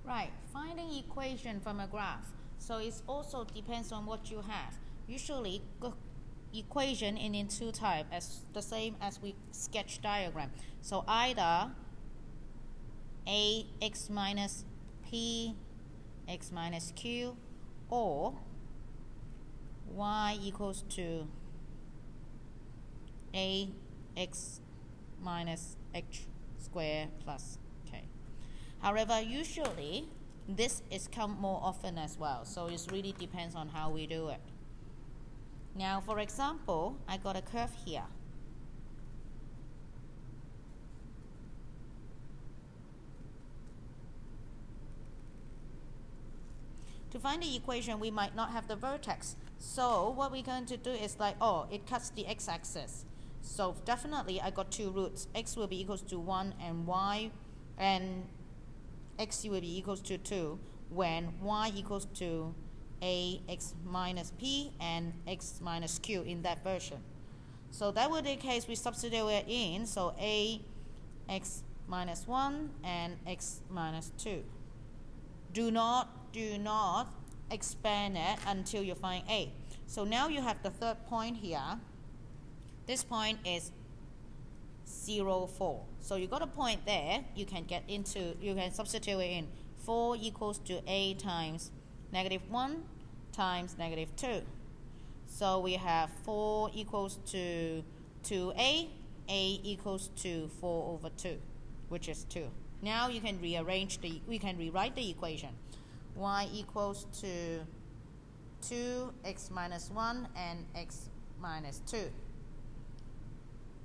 Right, finding equation from a graph. So it also depends on what you have. Usually, equation in two types, as the same as we sketch diagram. So either ax minus p, x minus q, or y equals to ax minus h squared plus k. However, usually this is come more often as well, so it really depends on how we do it. Now, for example, I got a curve here. To find the equation, we might not have the vertex. So what we're going to do is like, oh, it cuts the x-axis. So definitely I got two roots. X will be equals to 1 and y, and x will be equals to 2 when y equals to ax minus p and x minus q in that version. So that would be the case we substitute it in. So ax minus 1 and x minus 2. Do not expand it until you find a. So now you have the third point here. This point is 0, 4. So you got a point there. You can substitute it in. 4 equals to a times -1 times -2. So we have 4 equals to 2a. A equals to 4 over 2, which is 2. Now you can we can rewrite the equation. Y equals to 2x minus 1 and x minus 2.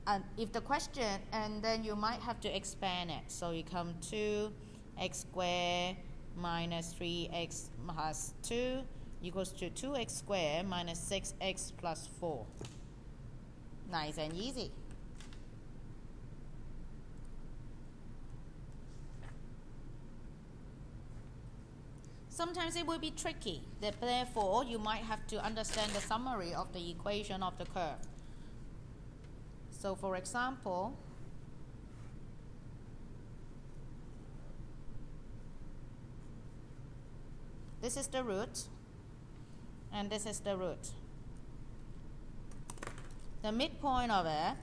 And if the question, and then you might have to expand it. So you come 2x squared minus 3x plus 2 equals to 2x squared minus 6x plus 4. Nice and easy. Sometimes it will be tricky. Therefore, you might have to understand the summary of the equation of the curve. So for example, this is the root, and this is the root. The midpoint of it,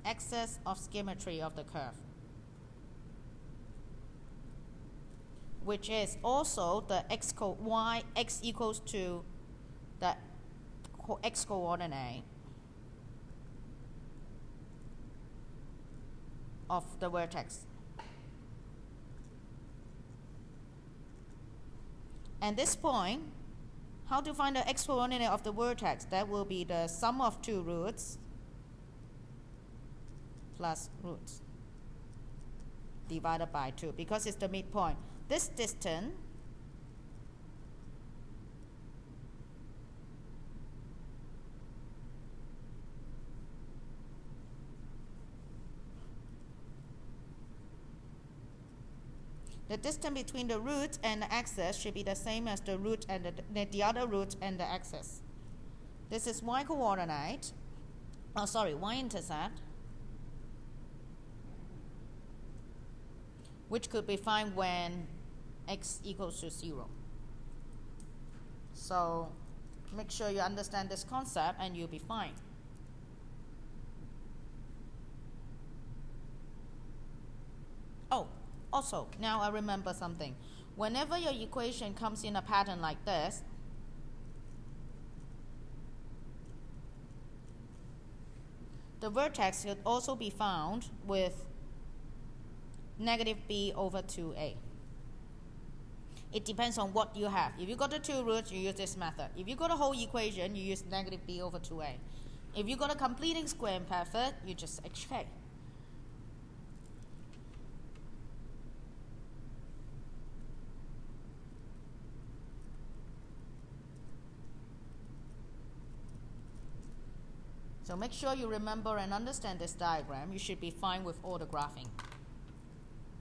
axis of symmetry of the curve, which is also the x equals to the x coordinate of the vertex. And this point, how to find the x coordinate of the vertex? That will be the sum of two roots plus roots divided by 2, because it's the midpoint. This distance the distance between the root and the axis should be the same as the root and the other root and the axis. This is y coordinate, y-intercept, which could be found when x equals to 0. So make sure you understand this concept and you'll be fine. Oh, also, now I remember something. Whenever your equation comes in a pattern like this, the vertex should also be found with -b over 2a. It depends on what you have. If you got the two roots, you use this method. If you got a whole equation, you use -b over 2a. If you got a completing square imperfect, you just hk. So make sure you remember and understand this diagram. You should be fine with all the graphing.